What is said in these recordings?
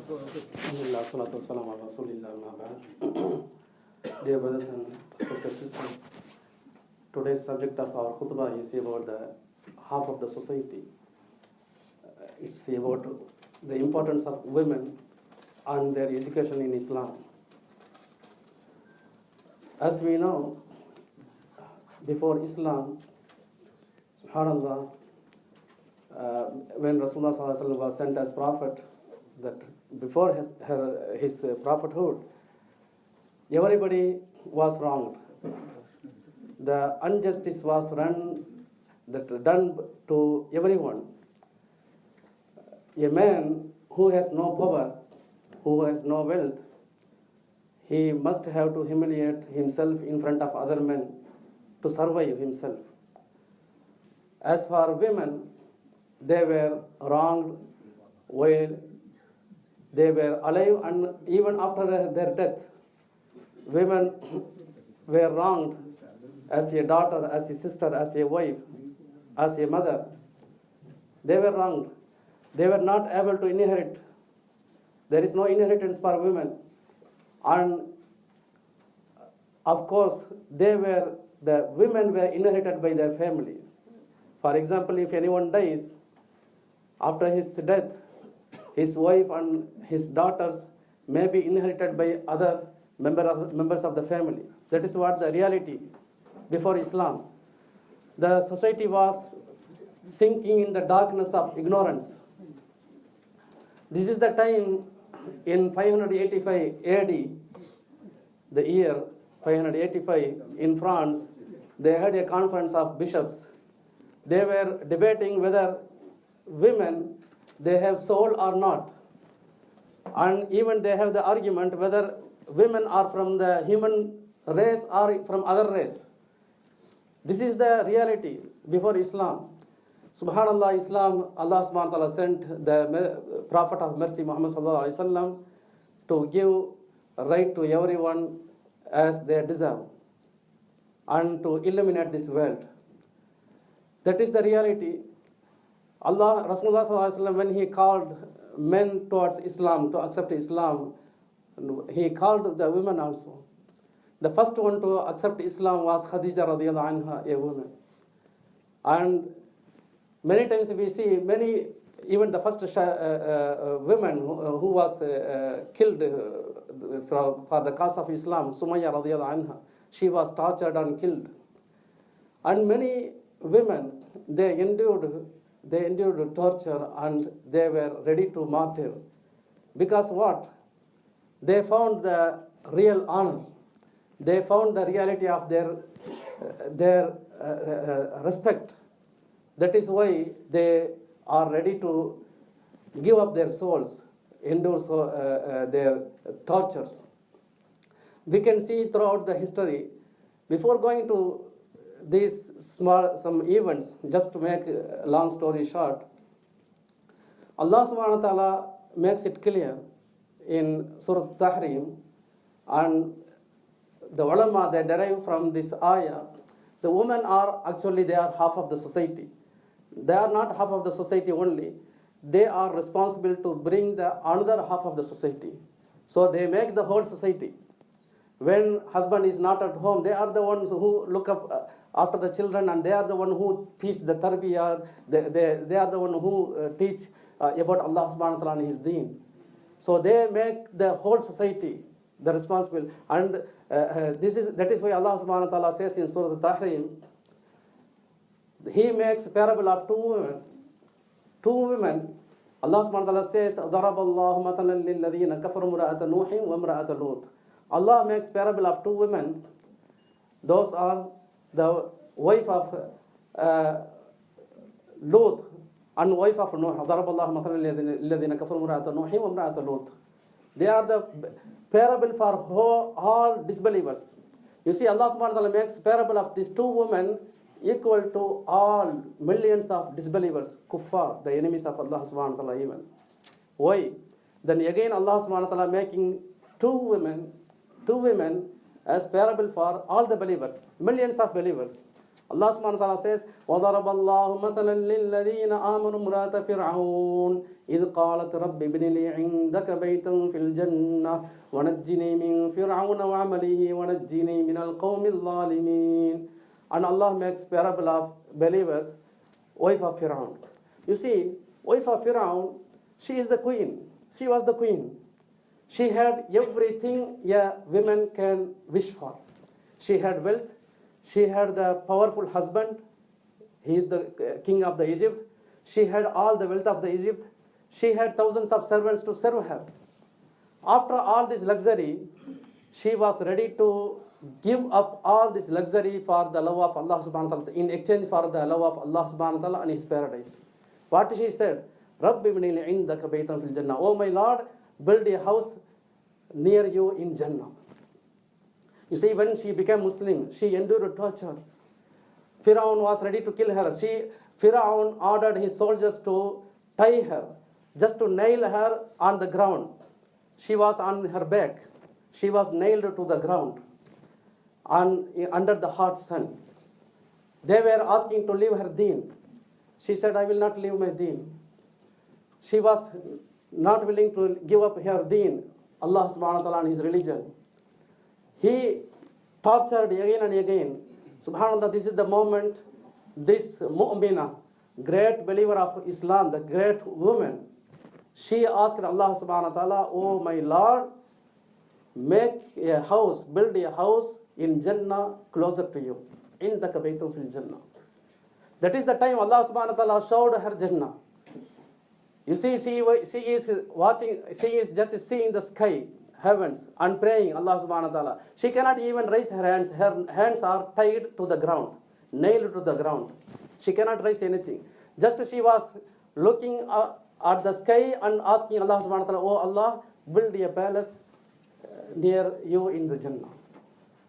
Alhamdulillah, salatu wassalam ala Rasulillah, amma ba'd. Dear brothers and respected sisters, today's subject of our khutbah is about the half of the society. It's about the importance of women and their education in Islam. As we know, before Islam, subhanallah, when Rasulullah sallallahu alaihi wasallam was sent as prophet, that before his prophethood, everybody was wronged. The injustice was done to everyone. A man who has no power, who has no wealth, he must have to humiliate himself in front of other men to survive himself. As for women, they were wronged while they were alive, and even after their death, women were wronged as a daughter, as a sister, as a wife, as a mother. They were wronged. They were not able to inherit. There is no inheritance for women. And of course, the women were inherited by their family. For example, if anyone dies, after his death, his wife and his daughters may be inherited by other members of the family. That is what the reality before Islam. The society was sinking in the darkness of ignorance. This is the time in 585 AD, the year 585 in France, they had a conference of bishops. They were debating whether women, they have soul or not. And even they have the argument whether women are from the human race or from other race. This is the reality before Islam. Subhanallah, Islam, Allah subhanahu wa ta'ala sent the Prophet of Mercy, Muhammad sallallahu alayhi wa sallam, to give right to everyone as they deserve and to illuminate this world. That is the reality. Allah, Rasulullah sallallahu alayhi wa sallam, when he called men towards Islam, to accept Islam, he called the women also. The first one to accept Islam was Khadija radiyallahu anha, a woman. And many times we see even the first women who was killed for the cause of Islam, Sumayya radiyallahu anha, she was tortured and killed. And many women, they endured torture and they were ready to martyr. Because what? They found the real honor. They found the reality of their respect. That is why they are ready to give up their souls, endure their tortures. We can see throughout the history, before going to these some events, just to make a long story short, Allah subhanahu wa ta'ala makes it clear in Surah Tahrim, and the ulama, they derive from this ayah, the women are actually, they are half of the society. They are not half of the society only, they are responsible to bring the another half of the society. So they make the whole society. When husband is not at home, they are the ones who look up after the children, and they are the one who teach the tarbiyah, they are the one who teach about Allah subhanahu wa ta'ala and His deen. So they make the whole society the responsible. And that is why Allah subhanahu wa ta'ala says in Surah Tahrim, He makes a parable of two women. Allah subhanahu wa ta'ala says, ضَرَبَ اللَّهُ مَثَلًا لِلَّذِينَ كَفَرُوا امْرَأَةَ نُوحٍ وَامْرَأَةَ لُوطٍ. Allah makes parable of two women. Those are the wife of Lut and wife of Nuh. ضَرَبَ اللَّهُ مَثَلًا لِلَّذِينَ كَفَرُوا امْرَأَةَ نُوحٍ وَامْرَأَةَ لُوطٍ. They are the parable for all disbelievers. You see, Allah subhanahu wa ta'ala makes parable of these two women equal to all millions of disbelievers, kuffar, the enemies of Allah subhanahu wa ta'ala even. Why? Then again Allah subhanahu wa ta'ala making two women as parable for all the believers, millions of believers. Allah subhanahu wa ta'ala says, وَضَرَبَ اللَّهُ مَثَلًا لِلَّذِينَ آمَنُوا امْرَأَةَ فِرْعَوْنَ إِذْ قَالَتْ رَبِّ ابْنِ لِي عِندَكَ بَيْتًا فِي الْجَنَّةِ وَنَجِّنِي مِنْ فِرْعَوْنَ وَعَمَلِهِ وَنَجِّنِي مِنَ الْقَوْمِ الظَّالِمِينَ. And Allah makes parable of believers, wife of Fir'aun. You see, wife of Fir'aun, she is the queen. She was the queen. She had everything a woman can wish for. She had wealth. She had the powerful husband. He is the king of the Egypt. She had all the wealth of the Egypt. She had thousands of servants to serve her. After all this luxury, she was ready to give up all this luxury for the love of Allah subhanahu wa ta'ala, in exchange for the love of Allah subhanahu wa ta'ala and His paradise. What she said? Rabbi ibni li indaka baytan fil Jannah. Oh my Lord, build a house near you in Jannah. You see, when she became Muslim, she endured torture. Firaun was ready to kill her. Firaun ordered his soldiers to tie her, just to nail her on the ground. She was on her back. She was nailed to the ground under the hot sun. They were asking to leave her deen. She said, I will not leave my deen. She was not willing to give up her deen, Allah subhanahu wa ta'ala and His religion. He tortured again and again. Subhanallah, this is the moment this mu'mina, great believer of Islam, the great woman, she asked Allah subhanahu wa ta'ala, oh my Lord, make a house, build a house in Jannah closer to you. Indaka baytun fil Jannah. That is the time Allah subhanahu wa ta'ala showed her Jannah. You see, she is watching, she is just seeing the sky, heavens, and praying Allah subhanahu wa ta'ala. She cannot even raise her hands. Her hands are tied to the ground, nailed to the ground. She cannot raise anything. Just she was looking at the sky and asking Allah subhanahu wa ta'ala, oh Allah, build a palace near you in the Jannah.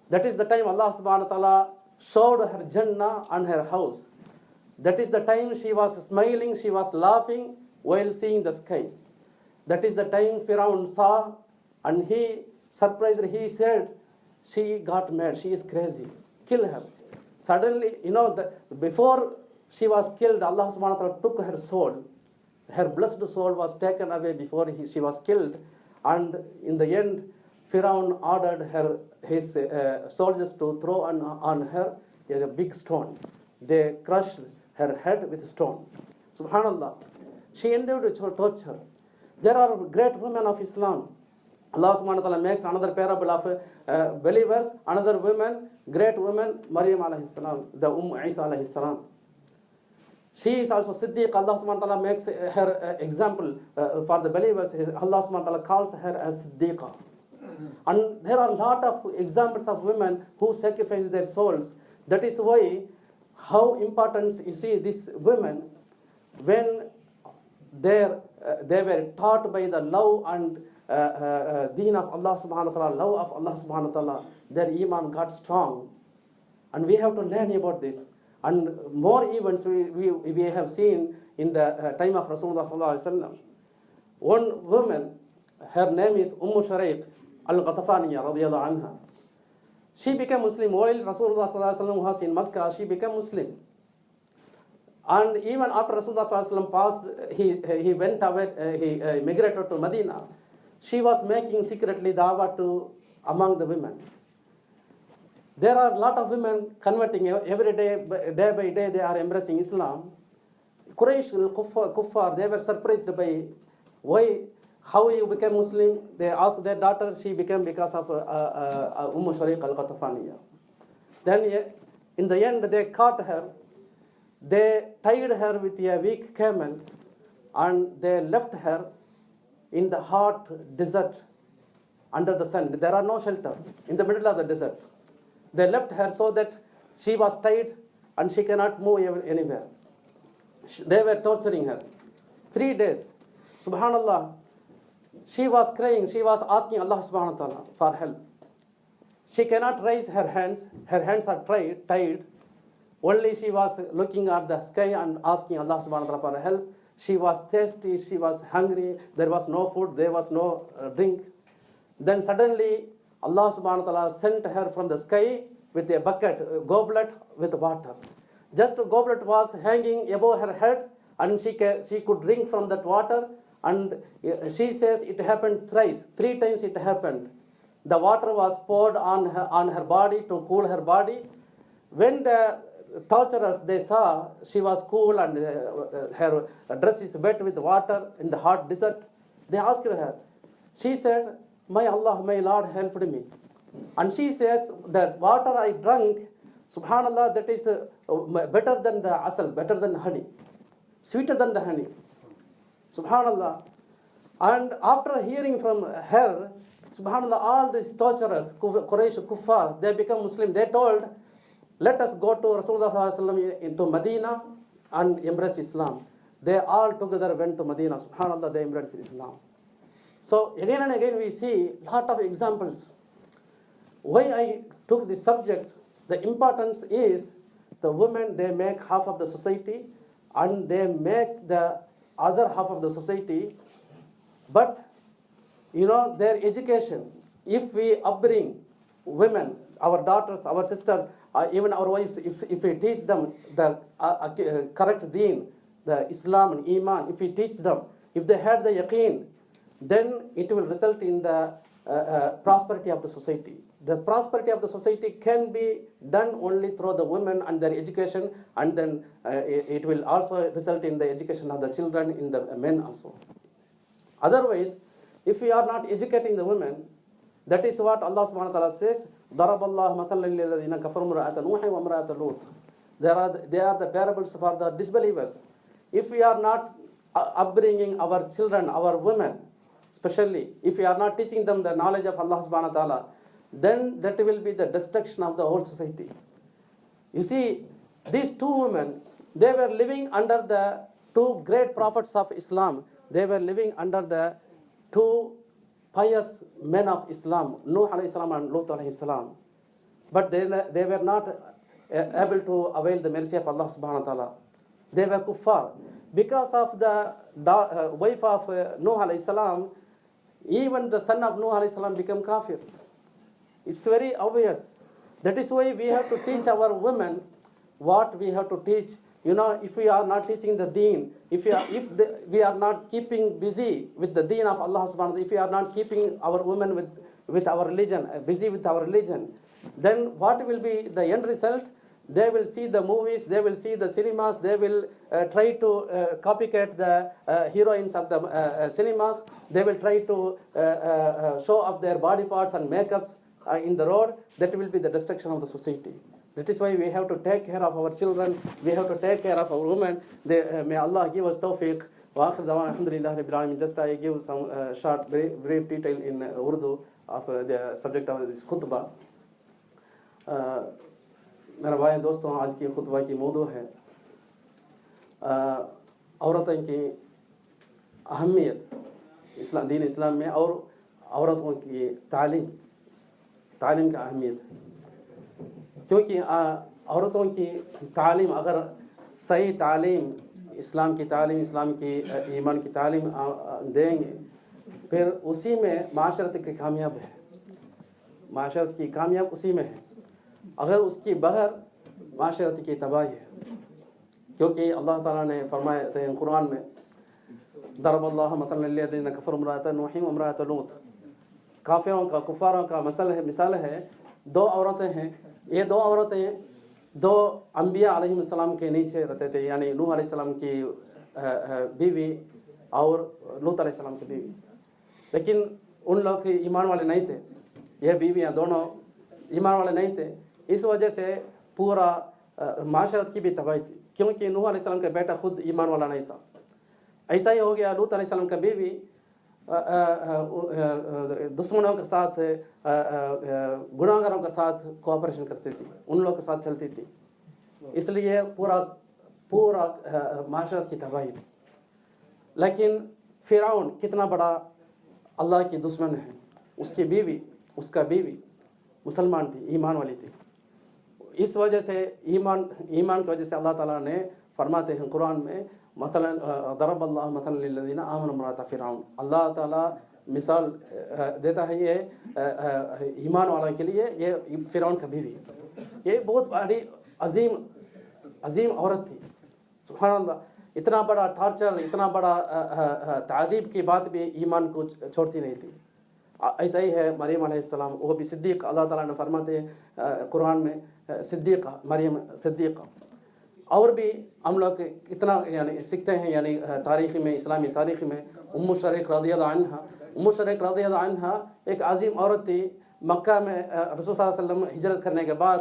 That is the time Allah subhanahu wa ta'ala showed her Jannah and her house. That is the time she was smiling, she was laughing while seeing the sky. That is the time Firaun saw, and he surprised, he said, she got mad, she is crazy, kill her. Suddenly, before she was killed, Allah subhanahu wa ta'ala took her soul. Her blessed soul was taken away before she was killed. And in the end, Firaun ordered his soldiers to throw on her a big stone. They crushed her head with stone. Subhanallah. She endured torture. There are great women of Islam. Allah subhanahu wa ta'ala makes another parable of believers, another woman, great woman, Maryam alayhi salam, the Isa alayhi salam. She is also Siddiq. Allah subhanahu wa ta'ala makes her example for the believers. Allah subhanahu wa ta'ala calls her as Siddiqa. And there are a lot of examples of women who sacrifice their souls. That is why, how important, you see, these women, when they were taught by the love and deen of Allah subhanahu wa ta'ala, love of Allah subhanahu wa ta'ala, their iman got strong. And we have to learn about this. And more events we have seen in the time of Rasulullah sallallahu alaihi wasallam. One woman, her name is Shariq al-Ghatafaniya radiyallahu anha. She became Muslim while Rasulullah sallallahu alaihi wasallam was in Makkah. She became Muslim. And even after Rasulullah sallallahu alaihi wasallam passed, he went away, he migrated to Medina. She was making secretly dawah to among the women. There are a lot of women converting every day by day. They are embracing Islam. Quraysh, Kuffar, they were surprised by how you became Muslim. They asked their daughter. She became because of Shariq al-Ghatafaniya. Then in the end, they caught her. They tied her with a weak camel, and they left her in the hot desert under the sun. There are no shelter in the middle of the desert. They left her so that she was tied and she cannot move anywhere. They were torturing her. 3 days. Subhanallah. She was crying. She was asking Allah subhanahu wa ta'ala for help. She cannot raise her hands. Her hands are tied. Only she was looking at the sky and asking Allah subhanahu wa ta'ala for help. She was thirsty. She was hungry. There was no food. There was no drink. Then suddenly, Allah subhanahu wa ta'ala sent her from the sky with a bucket, a goblet with water. Just a goblet was hanging above her head, and she could drink from that water. And she says it happened thrice. 3 times it happened. The water was poured on her body to cool her body. When the torturers, they saw she was cool and her dress is wet with water in the hot desert, they asked her. She said, my Allah, my Lord helped me. And she says, that water I drank, subhanallah, that is better than the asal, better than honey, sweeter than the honey. Subhanallah. And after hearing from her, subhanallah, all these torturers, Quraysh, Kuffar, they become Muslim. They told, let us go to Rasulullah into Medina and embrace Islam. They all together went to Medina. Subhanallah, they embraced Islam. So again and again we see lot of examples. Why I took this subject, the importance is the women, they make half of the society and they make the other half of the society. But their education, if we upbring women, our daughters, our sisters, even our wives, if we teach them the correct deen, the Islam and Iman, if we teach them, if they had the yaqeen, then it will result in the prosperity of the society. The prosperity of the society can be done only through the women and their education, and then it will also result in the education of the children, in the men also. Otherwise, if we are not educating the women, that is what Allah subhanahu wa ta'ala says, ضَرَبَ اللَّهُ مَثَلًا لِلَّذِينَ كَفَرُوا امْرَأَةَ نُوحٍ وَامْرَأَةَ لُوطٍ. They are the parables for the disbelievers. If we are not upbringing our children, our women, especially, if we are not teaching them the knowledge of Allah subhanahu wa ta'ala, then that will be the destruction of the whole society. You see, these 2 women, they were living under the 2 great prophets of Islam. They were living under the 2 pious men of Islam, Nuh alayhi salam and Lut alayhi salam. But they were not able to avail the mercy of Allah subhanahu wa ta'ala. They were kuffar. Because of the wife of Nuh alayhi salam, even the son of Nuh alayhi salam became kafir. It's very obvious. That is why we have to teach our women what we have to teach. If we are not teaching the deen, if we are not keeping busy with the deen of Allah subhanahu wa ta'ala, if we are not keeping our women with our religion, busy with our religion, then what will be the end result? They will see the movies, they will see the cinemas, they will try to copycat the heroines of the cinemas, they will try to show up their body parts and makeups in the road. That will be the destruction of the society. That is why we have to take care of our children, we have to take care of our women. May Allah give us tawfiq. Wa akhir dawan alhamdulillah rabbil alamin. Just I give some short, brief detail in Urdu of the subject of this khutbah. میرا بھائی دوستوں، آج کی خطبہ کی موضوع ہے عورتوں کی اہمیت دین اسلام میں اور عورتوں کی تعلیم کا اہمیت. کیونکہ عورتوں کی تعلیم، اگر صحیح تعلیم، اسلام کی تعلیم، اسلام کی ایمان کی تعلیم دیں گے، پھر اسی میں معاشرت کی کامیاب ہے. معاشرت کی کامیاب اسی میں ہے. اگر اس کی بغیر معاشرت کی تباہی ہے. کیونکہ اللہ تعالیٰ نے فرمایا تھے قرآن میں، ضرب اللہ مثلا للذین کفروا امرأۃ نوح وامرأۃ لوط. کافروں کا، کفاروں کا مثال ہے 2 عورتیں ہیں. یہ 2 عورتیں 2 انبیاء علیہ السلام کے نیچے رہتے تھے، یعنی نوح علیہ السلام کی بیوی اور لوط علیہ السلام کی بیوی. لیکن ان لوگ ایمان والے نہیں تھے. یہ بیویاں دونوں ایمان والے نہیں تھے. اس وجہ سے پورا معاشرت کی بھی تباہی تھی، کیونکہ نوح علیہ السلام کا بیٹا خود ایمان والا نہیں تھا. ایسا ہی ہو گیا لوط علیہ السلام کا بیوی دشمنوں کے ساتھ، گناہگاروں کے ساتھ کوآپریشن کرتی تھی، ان لوگوں کے ساتھ چلتی تھی. اس لیے پورا معاشرت کی تباہی تھی. لیکن فرعون کتنا بڑا اللہ کی دشمن ہے. اس کا بیوی مسلمان تھی، ایمان والی تھی. اس وجہ سے ایمان کی وجہ سے اللہ تعالیٰ نے فرماتے ہیں قرآن میں، مثلا ضرب اللہ مثلا للذین آمنوا امرأۃ فرعون. اللہ تعالیٰ مثال دیتا ہے یہ ایمان والوں کے لیے، یہ فرعون کا بیوی، یہ بہت بڑی عظیم عورت تھی. سبحان اللہ، اتنا بڑا ٹارچر، اتنا بڑا تعذیب کی بات بھی ایمان کو چھوڑتی نہیں تھی. ایسا ہی ہے مریم علیہ السلام، وہ بھی صدیق. اللہ تعالیٰ نے فرماتے ہیں قرآن میں صدیقہ، مریم صدیقہ. اور بھی ہم لوگ کتنا یعنی سیکھتے ہیں یعنی تاریخ میں، اسلامی تاریخ میں. ام شریق رضی اللہ عنہ، ام شریق رضی اللہ عنہ ایک عظیم عورت تھی. مکہ میں رسول صلی اللہ علیہ وسلم ہجرت کرنے کے بعد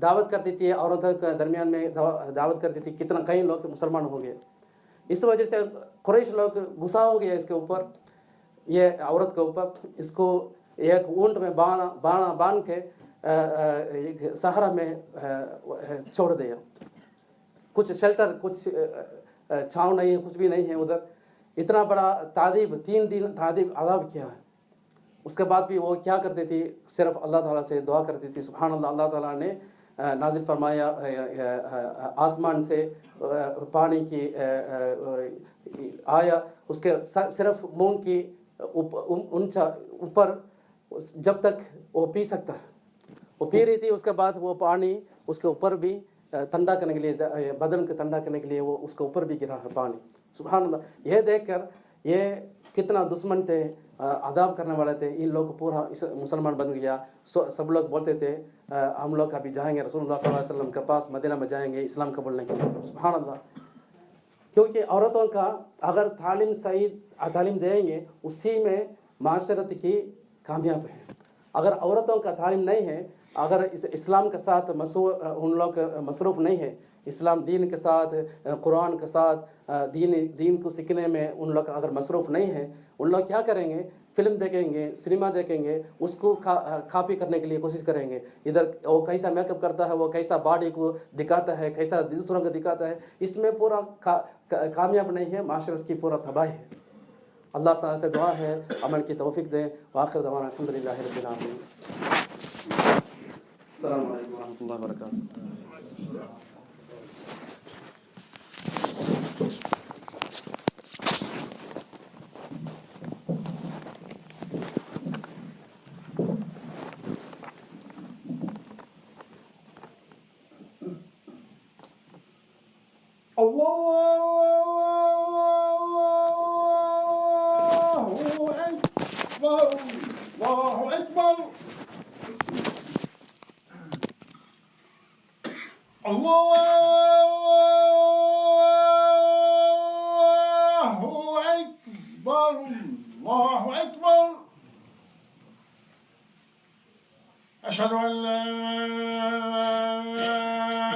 دعوت کرتی تھی، عورتوں کے درمیان میں دعوت کرتی تھی. کئی لوگ مسلمان ہو گئے. اس وجہ سے قریش لوگ غصہ ہو گیا اس کے اوپر، یہ عورت کے اوپر. اس کو ایک اونٹ میں باندھ کے صحرا میں چھوڑ دیا. کچھ شیلٹر، کچھ چھاؤں نہیں ہے، کچھ بھی نہیں ہے ادھر. اتنا بڑا تعذیب، 3 دن تعذیب عذاب کیا ہے. اس کے بعد بھی وہ کیا کرتی تھی؟ صرف اللہ تعالیٰ سے دعا کرتی تھی. سبحان اللہ، اللہ تعالیٰ نے نازل فرمایا آسمان سے پانی کی آیا، اس کے صرف منہ کی اونچا اوپر، جب تک وہ پی سکتا ہے وہ پی رہی تھی. اس کے بعد وہ پانی اس کے اوپر بھی ٹھنڈا کرنے کے لیے، بدن کو ٹھنڈا کرنے کے لیے وہ اس کے اوپر بھی گرا ہے پانی. سبحان اللہ. یہ دیکھ کر یہ کتنا دشمن تھے، عذاب کرنے والے تھے. ان لوگ پورا مسلمان بن گیا. سب لوگ بولتے تھے ہم لوگ ابھی جائیں گے رسول اللہ صلی اللہ علیہ وسلم کے پاس، مدینہ میں جائیں گے اسلام قبول کے لیے. سبحان اللہ. کیونکہ عورتوں کا اگر تعلیم صحیح تعلیم دیں گے، اسی میں معاشرت کی کامیاب ہے. اگر عورتوں کا تعلیم نہیں ہے، اگر اسلام کے ساتھ ان لوگ مصروف نہیں ہے، اسلام دین کے ساتھ، قرآن کے ساتھ دین کو سیکھنے میں ان لوگ اگر مصروف نہیں ہے، ان لوگ کیا کریں گے؟ فلم دیکھیں گے، سنیما دیکھیں گے، اس کو کاپی کرنے کے لیے کوشش کریں گے. ادھر وہ کیسا میک اپ کرتا ہے، وہ کیسا باڈی کو دکھاتا ہے، کیسا دوسروں کو دکھاتا ہے، اس میں پورا کامیاب نہیں ہے. معاشرت کی پورا تباہی ہے. اللہ تعالیٰ سے دعا ہے عمل کی توفیق دے. وآخر دعوانا الحمدللہ رب العالمین. السلام علیکم ورحمۃ اللہ وبرکاتہ. أشهد أن لا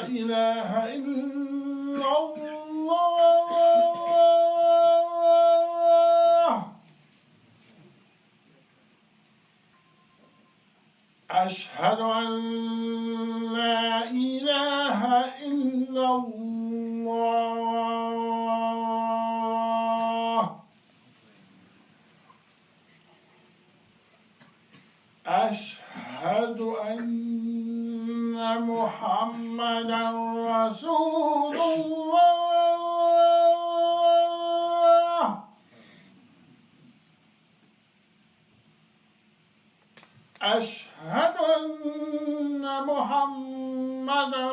إله إلا الله. أشهد أن لا إله إلا الله. أشهد أن محمدا رسول الله. أشهد أن محمدا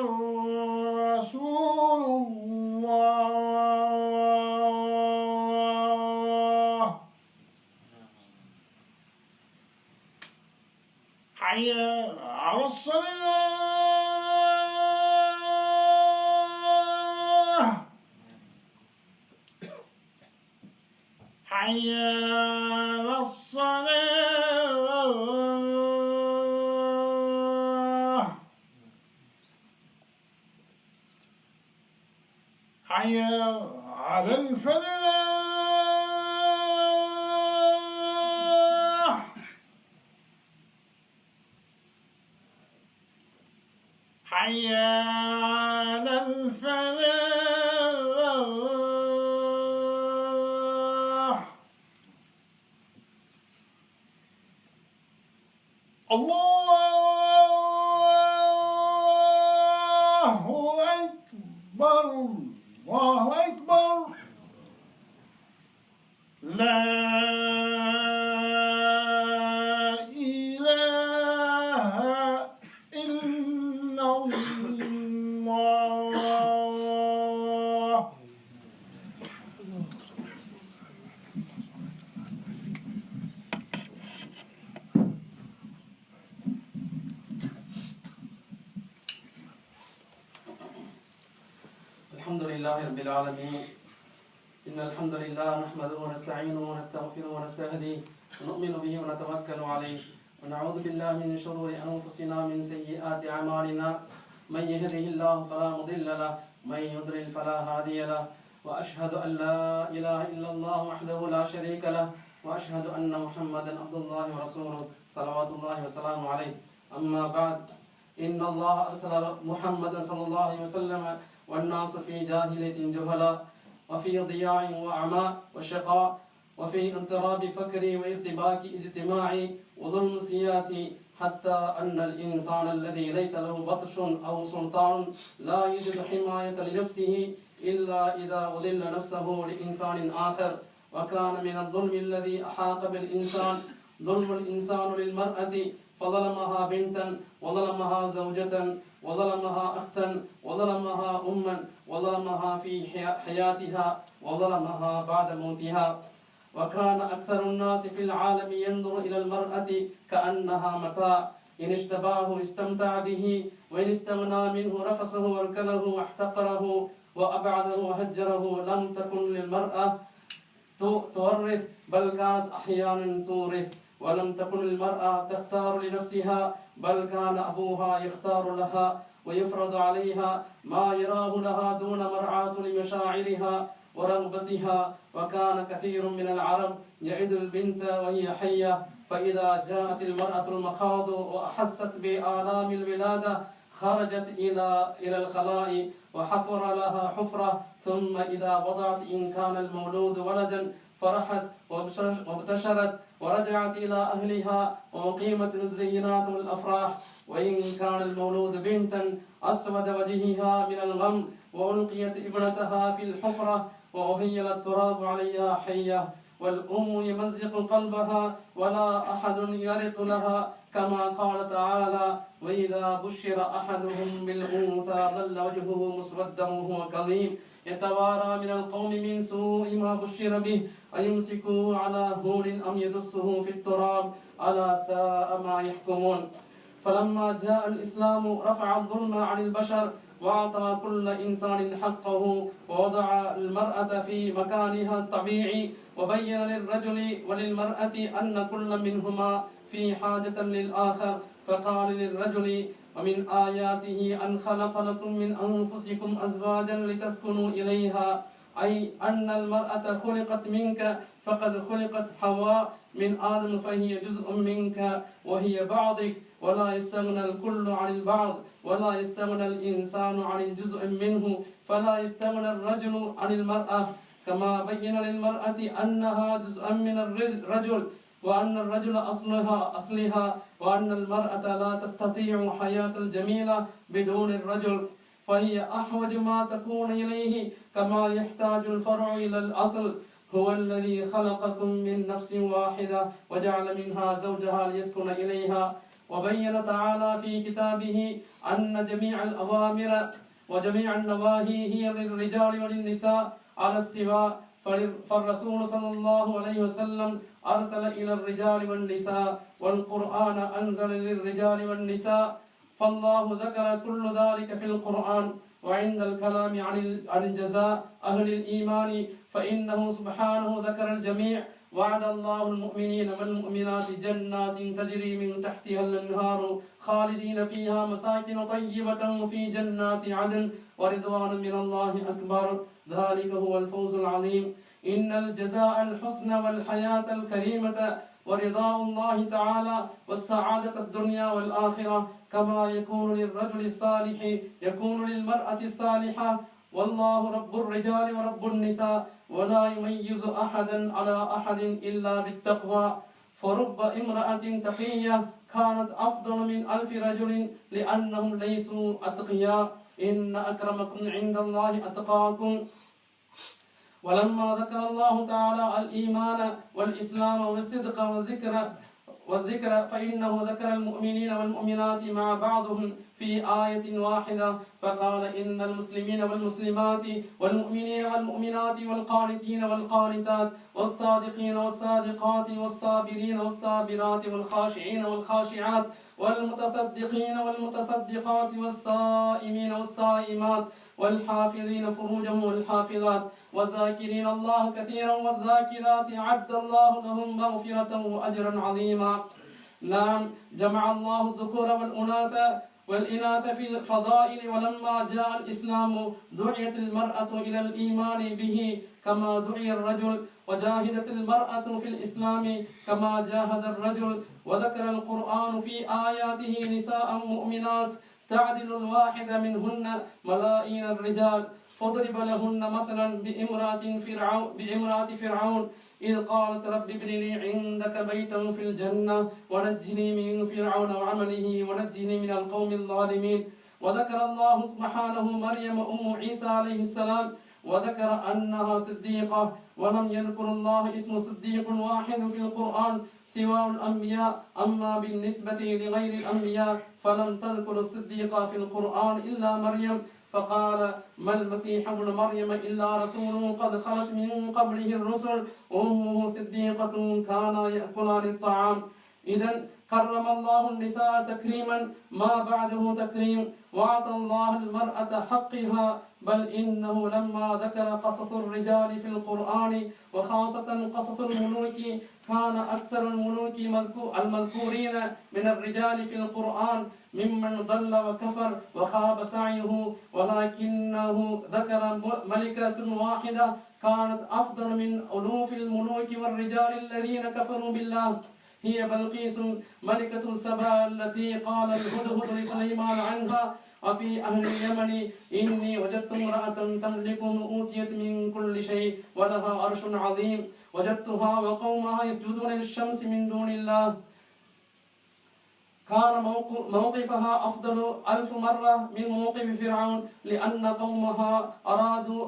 رسول الله. حي على الصلاة. حي على الصلاة. حي على الفلاح. حي على الفلاح. الله أكبر، الله أكبر. لا لله رب العالمين إن الحمد لله نحمده ونستعينه ونستغفره ونستهديه ونؤمن به ونتوكل عليه ونعوذ بالله من شرور أنفسنا من سيئات أعمالنا من يهده الله فلا مضل له من يضلل فلا هادي له وأشهد أن لا إله إلا الله وحده لا شريك له وأشهد أن محمدا عبد الله ورسوله صلوات الله وسلامه عليه أما بعد إن الله أرسل محمدا صلى الله عليه وسلم والناس في جاهلية جهلا وفي ضياع وأعماء وشقاء وفي اضطراب فكري وارتباك اجتماعي وظلم سياسي حتى أن الإنسان الذي ليس له بطش أو سلطان لا يجد حماية لنفسه إلا إذا أذل نفسه لإنسان آخر وكان من الظلم الذي أحاق بالإنسان ظلم الإنسان للمرأة فظلمها بنتا وظلمها زوجة وظلمها أختا وظلمها أما وظلمها في حياتها وظلمها بعد موتها وكان أكثر الناس في العالم ينظر إلى المرأة كأنها متاع إن اشتباه استمتع به وإن استغنى منه رفسه واركله واحتقره وأبعده وهجره لم تكن للمرأة تورث بل كانت أحيانا تورث ولم تكن المرأة تختار لنفسها بل كان أبوها يختار لها ويفرض عليها ما يراه لها دون مرعاة لمشاعرها ورغبتها وكان كثير من العرب يعد البنت وهي حية فإذا جاءت المرأة المخاض وأحست بآلام الولادة خرجت إلى الخلاء وحفر لها حفرة ثم إذا وضعت إن كان المولود ولدا فرحت وابتشرت ورجعت إلى أهلها وأقيمت الزينات والأفراح وإن كان المولود بنتا أسود وجهها من الغم وألقيت ابنتها في الحفرة وأهيل التراب عليها حية والأم يمزق قلبها ولا أحد يرق لها كما قال تعالى وإذا بشر أحدهم بالأنثى ظل وجهه مسودا وهو كظيم يتوارى من القوم من سوء ما بشر به أيمسكه على هون أم يدسه في التراب ألا ساء ما يحكمون فلما جاء الإسلام رفع الظلم عن البشر وأعطى كل إنسان حقه ووضع المرأة في مكانها الطبيعي وبين للرجل وللمرأة أن كل منهما في حاجة للآخر فقال للرجل ومن آياته أن خلق لكم من أنفسكم أزواجا لتسكنوا إليها أي أن المرأة خلقت منك فقد خلقت حواء من آدم فهي جزء منك وهي بعضك ولا يستغنى الكل عن البعض ولا يستغنى الإنسان عن الجزء منه فلا يستغنى الرجل عن المرأة كما بين للمرأة أنها جزء من الرجل وأن الرجل أصلها وأن المرأة لا تستطيع حياة الجميلة بدون الرجل فهي أحوج ما تكون إليه كما يحتاج الفرع إلى الأصل هو الذي خلقكم من نفس واحدة وجعل منها زوجها ليسكن إليها وبين تعالى في كتابه أن جميع الأوامر وجميع النواهي هي للرجال وللنساء على السواء فالرسول صلى الله عليه وسلم أرسل إلى الرجال والنساء والقرآن أنزل للرجال والنساء فالله ذكر كل ذلك في القرآن وعند الكلام عن الجزاء أهل الإيمان فإنه سبحانه ذكر الجميع وعد الله المؤمنين والمؤمنات جنات تجري من تحتها الأنهار خالدين فيها مساكن طيبة في جنات عدن ورضوان من الله أكبر ذلك هو الفوز العظيم إن الجزاء الحسن والحياة الكريمة ورضاء الله تعالى والسعادة الدنيا والآخرة كما يكون للرجل الصالح يكون للمرأة الصالحة والله رب الرجال ورب النساء ولا يميز أحدا على أحد إلا بالتقوى فرب امرأة تقية كانت أفضل من 1000 رجل لأنهم ليسوا أتقياء إن أكرمكم عند الله أتقاكم ولما ذكر الله تعالى الإيمان والإسلام والصدق والذكر فإنه ذكر المؤمنين والمؤمنات مع بعضهم في آية واحدة فقال إن المسلمين والمسلمات والمؤمنين والمؤمنات والقانتين والقانتات والصادقين والصادقات والصابرين والصابرات والخاشعين والخاشعات والمتصدقين والمتصدقات والصائمين والصائمات والحافظين فروجهم والحافظات والذاكرين الله كثيرا والذاكرات أعد الله لهم مغفرة وأجرا عظيما. نعم، جمع الله الذكور والإناث في الفضائل، ولما جاء الإسلام دعيت المرأة إلى الإيمان به كما دعي الرجل، وجاهدت المرأة في الإسلام كما جاهد الرجل. وذكر القرآن في آياته نساء مؤمنات تعدل الواحد منهن ملايين الرجال، فاضرب لهن مثلا بامرأة فرعون إذ قالت رب ابن لي عندك بيتا في الجنة ونجني من فرعون وعمله ونجني من القوم الظالمين. وذكر الله سبحانه مريم أم عيسى عليه السلام وذكر أنها صديقة، ولم يذكر الله اسم صديق واحد في القرآن سوى الأنبياء. أما بالنسبة لغير الأنبياء فلم تذكر الصديقة في القرآن إلا مريم، فقال ما المسيح ابن مريم إلا رسول قد خلت من قبله الرسل وأمه صديقة كانا يأكلان الطعام. إذن كرم الله النساء تكريما ما بعده تكريم، وأعطى الله المرأة حقها، بل إنه لما ذكر قصص الرجال في القرآن وخاصة قصص الملوك كان أكثر الملوك المذكورين من الرجال في القرآن ممن ضل وكفر وخاب سعيه، ولكنه ذكر ملكة واحدة كانت أفضل من ألوف الملوك والرجال الذين كفروا بالله، هي بلقيس ملكة سبا التي قال الهدهد لسليمان عنها وفي أهل اليمن إني وجدت امرأة تملكهم أوتيت من كل شيء ولها عرش عظيم وجدتها وقومها يسجدون للشمس من دون الله. كان موقفها أفضل 1000 مرة من موقف فرعون لأن قومها أرادوا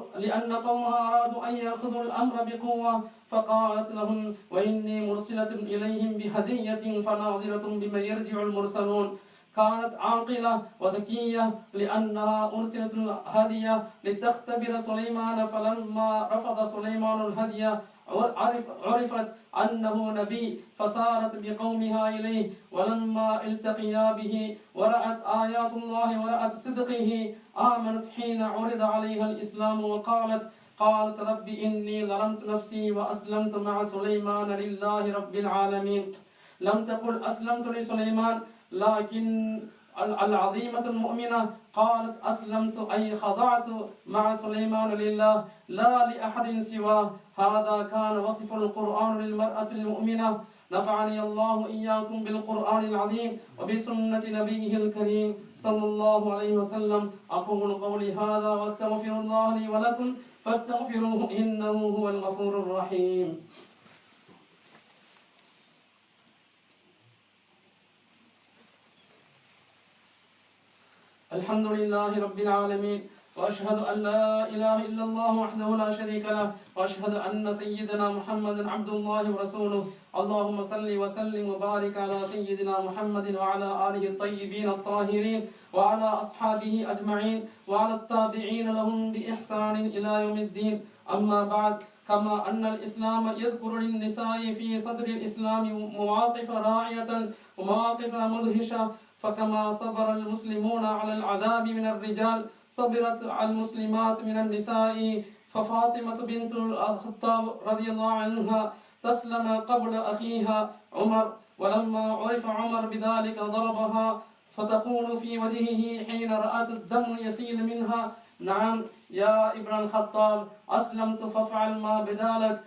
أن يأخذوا الأمر بقوة، فقالت لهم وإني مرسلة إليهم بهدية فناظرة بما يرجع المرسلون. كانت عاقلة وذكية لأنها أرسلت الهدية لتختبر سليمان، فلما رفض سليمان الهدية عرفت أنه نبي فسارت بقومها إليه، ولما التقيا به ورأت آيات الله ورأت صدقه آمنت حين عرض عليها الإسلام قالت رب إني ظلمت نفسي وأسلمت مع سليمان لله رب العالمين. لم تقل أسلمت لسليمان لكن العظيمة المؤمنة قالت أسلمت أي خضعت مع سليمان لله لا لأحد سواه. هذا كان وصف القرآن للمرأة المؤمنة. نفعني الله إياكم بالقرآن العظيم وبسنة نبيه الكريم صلى الله عليه وسلم. أقول قولي هذا وأستغفر الله لي ولكم فاستغفروه إنه هو الغفور الرحيم. الحمد لله رب العالمين، وأشهد أن لا إله إلا الله وحده لا شريك له، وأشهد أن سيدنا محمدا عبد الله ورسوله. اللهم صل وسلم وبارك على سيدنا محمد وعلى آله الطيبين الطاهرين وعلى أصحابه أجمعين وعلى التابعين لهم بإحسان إلى يوم الدين. أما بعد، كما أن الإسلام يذكر للنساء في صدر الإسلام مواقف راعية ومواقف مدهشة، فكما صبر المسلمون على العذاب من الرجال صبرت المسلمات من النساء. ففاطمة بنت الخطاب رضي الله عنها تسلم قبل أخيها عمر، ولما عرف عمر بذلك ضربها فتقول في وجهه حين رأت الدم يسيل منها نعم يا ابن الخطاب أسلمت فافعل ما بدالك.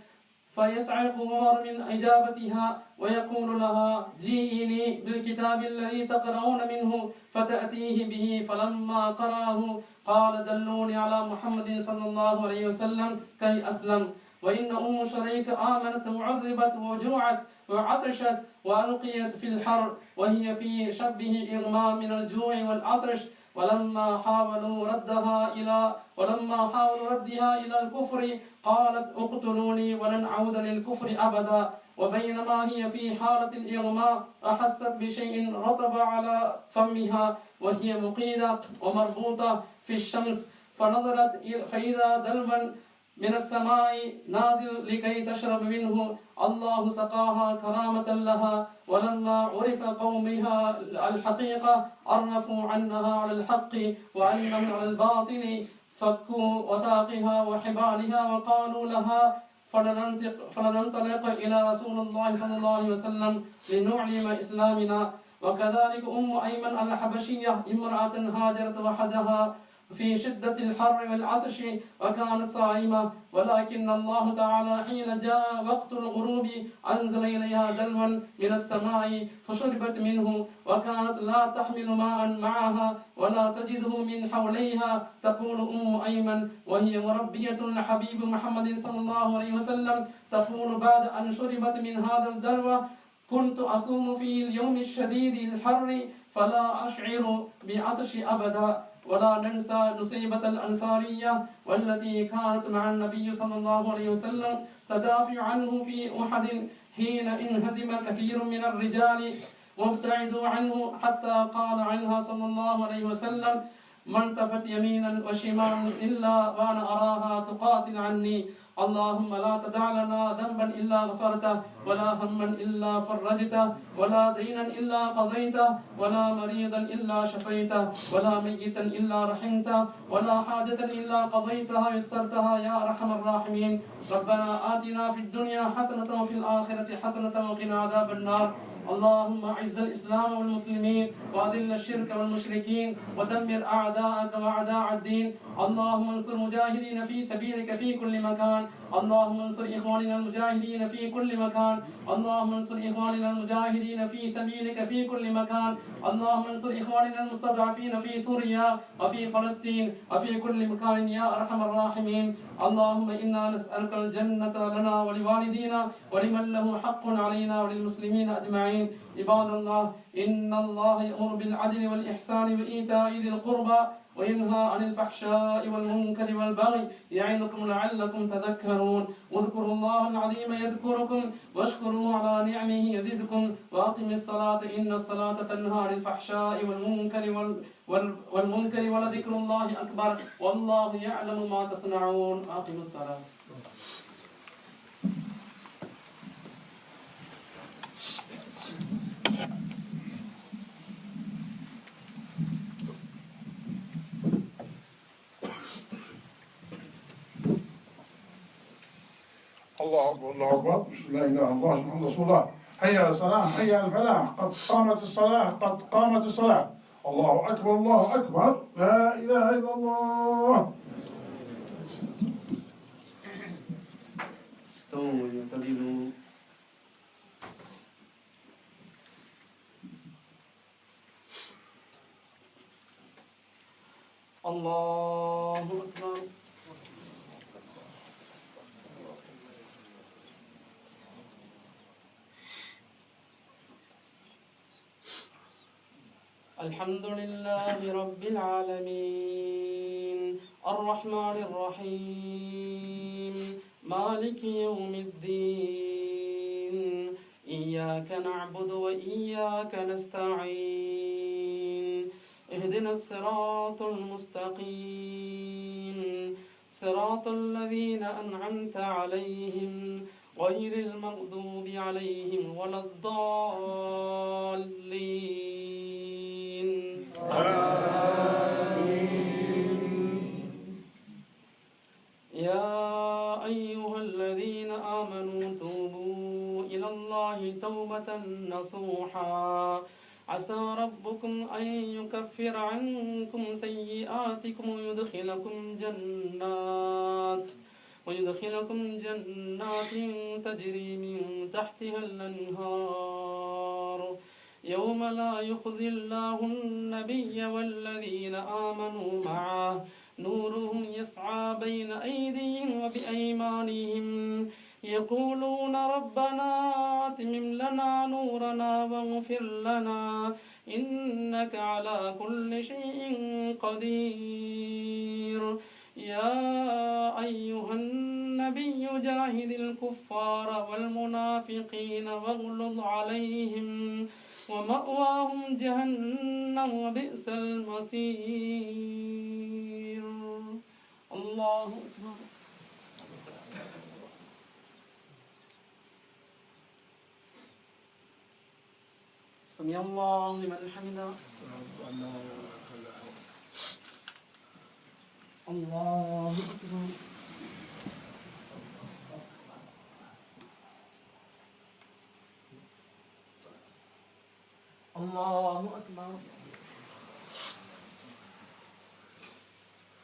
فيصعق عمر من إجابتها ويقول لها جيئني بالكتاب الذي تقرؤون منه فتأتيه به. فلما قرأه قال دلوني على محمد صلى الله عليه وسلم كي أسلم. وإن أم شريك آمنت وعذبت وجوعت وعطشت وألقيت في الحر وهي في شبه إغماء من الجوع والعطش، ولما حاولوا ردها إلى الكفر قالت اقتلوني ولن أعود للكفر أبدا. وبينما هي في حالة الإغماء أحست بشيء رطب على فمها وهي مقيدة ومربوطة في الشمس، فنظرت فإذا دلوا من السماء نازل لكي تشرب منه. الله سقاها كرامة لها، ولما عرف قومها الحقيقة عرفوا عنها على الحق وعنهم على الباطل، فكوا وثاقها وحبالها وقالوا لها فلننطلق إلى رسول الله صلى الله عليه وسلم لنعلم إسلامنا. وكذلك أيمن الحبشية امرأة هاجرت وحدها في شدة الحر والعطش وكانت صائمة، ولكن الله تعالى حين جاء وقت الغروب أنزل إليها دلوا من السماء فشربت منه، وكانت لا تحمل ماء معها ولا تجده من حوليها. تقول أيمن وهي مربية الحبيب محمد صلى الله عليه وسلم، تقول بعد أن شربت من هذا الدلو: كنت أصوم في اليوم الشديد الحر فلا أشعر بعطش أبدا. ولا ننسى نسيبة الأنصارية والتي كانت مع النبي صلى الله عليه وسلم تدافع عنه في أحد حين انهزم كثير من الرجال وابتعدوا عنه، حتى قال عنها صلى الله عليه وسلم: ما التفت يمينا وشمالا إلا وأنا أراها تقاتل عني. اللهم لا تدع لنا ذنبا إلا غفرته، ولا هما إلا فرجته، ولا دينا إلا قضيته، ولا مريضا إلا شفيته، ولا ميتا إلا رحمته، ولا حاجة إلا قضيتها يسرتها يا أرحم الراحمين. ربنا آتنا في الدنيا حسنة وفي الآخرة حسنة وقنا عذاب النار. اللهم اعز الإسلام والمسلمين وأذل الشرك والمشركين ودمر أعداءك وأعداء الدين. اللهم انصر المجاهدين في سبيلك في كل مكان. اللهم انصر إخواننا المجاهدين في كل مكان. اللهم انصر إخواننا المجاهدين في سبيلك في كل مكان. اللهم انصر إخواننا المستضعفين في سوريا وفي فلسطين وفي كل مكان يا أرحم الراحمين. اللهم إنا نسألك الجنة لنا ولوالدينا ولمن له حق علينا وللمسلمين أجمعين. عباد الله، إن الله يأمر بالعدل والإحسان وإيتاء ذي القربى وينهى عن الفحشاء والمنكر والبغي يعظكم لعلكم تذكرون. اذكروا الله العظيم يذكركم واشكروه على نعمه يزدكم وأقم الصلاة إن الصلاة تنهى عن الفحشاء والمنكر ولذكر الله أكبر والله يعلم ما تصنعون. أقم الصلاة. الله أكبر الله أكبر، لا إله إلا الله محمد رسول الله. حي على الصلاة حي على الفلاح، قد قامت الصلاة قد قامت الصلاة. الله أكبر الله أكبر، لا إله إلا الله. استووا واعتدلوا. الله أكبر. الحمد لله رب العالمين الرحمن الرحيم مالك يوم الدين إياك نعبد وإياك نستعين اهدنا الصراط المستقيم صراط الذين أنعمت عليهم غير المغضوب عليهم ولا الضالين. يا أيها الذين آمنوا توبوا إلى الله توبة نصوحا عسى ربكم أن يكفر عنكم سيئاتكم ويدخلكم جنات تجري من تحتها الأنهار يوم لا يخزي الله النبي والذين آمنوا معه نورهم يسعى بين أيديهم وبأيمانهم يقولون ربنا أتمم لنا نورنا واغفر لنا إنك على كل شيء قدير. يا أيها النبي جاهد الكفار والمنافقين واغلظ عليهم ومأواهم جهنم وبئس المصير. الله أكبر. سمع الله لمن حمده. الله أكبر. الله أكبر.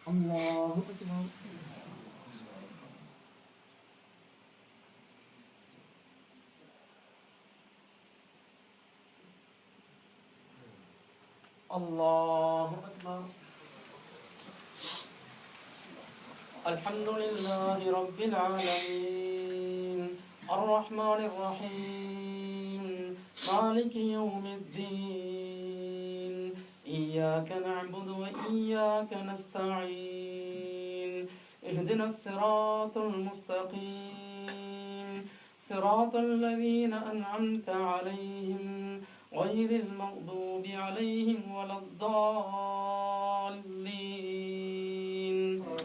الله أكبر. الله أكبر. الحمد لله رب العالمين الرحمن الرحيم مالك يوم الدين إياك نعبد وإياك نستعين اهدنا الصراط المستقيم صراط الذين أنعمت عليهم غير المغضوب عليهم ولا الضالين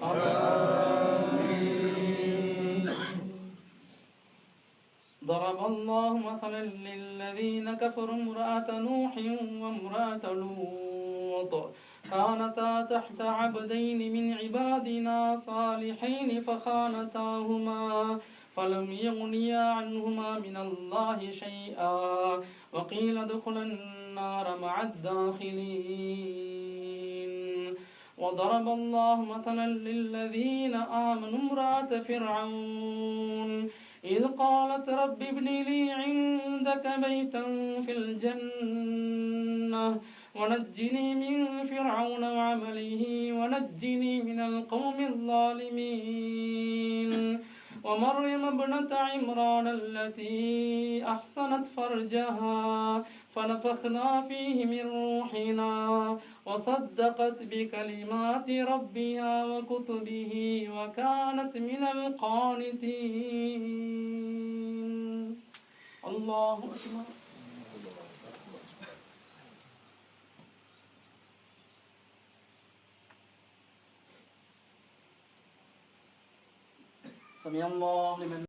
آمين. ضرب الله مثلا للذين كفروا امرأة نوح وامرأة لوط كانتا تحت عبدين من عبادنا صالحين فخانتاهما فلم يغنيا عنهما من الله شيئا وقيل ادخلا النار مع الداخلين. وضرب الله مثلا للذين آمنوا امرأة فرعون إذ قالت رب ابن لي عندك بيتا في الجنة ونجني من فرعون وعمله ونجني من القوم الظالمين. ومريم ابنة عمران التي أحصنت فرجها فنفخنا فيه من روحنا وصدقت بكلمات ربها وكتبه وكانت من القانتين. الله أكبر. سمع الله لمن